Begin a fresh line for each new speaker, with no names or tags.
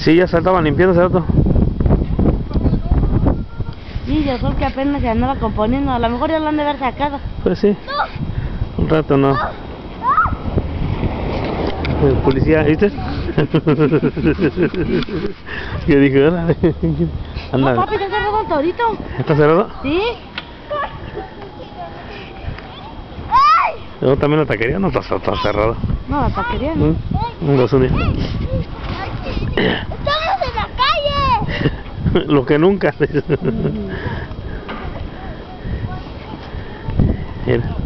Sí, ya se estaban limpiando hace rato.
Sí, yo creo que apenas se andaba componiendo, a lo mejor ya lo han de haber sacado.
Pues sí, un rato no. El policía, ¿viste? ¿Qué dijo? Órale. Anda.
No, papi, ¿está cerrado el torito?
¿Está cerrado?
Sí.
Yo también la taquería no está cerrado.
No, la taquería no.
Los unidos.
¡Estamos en la calle!
Lo que nunca. Mira.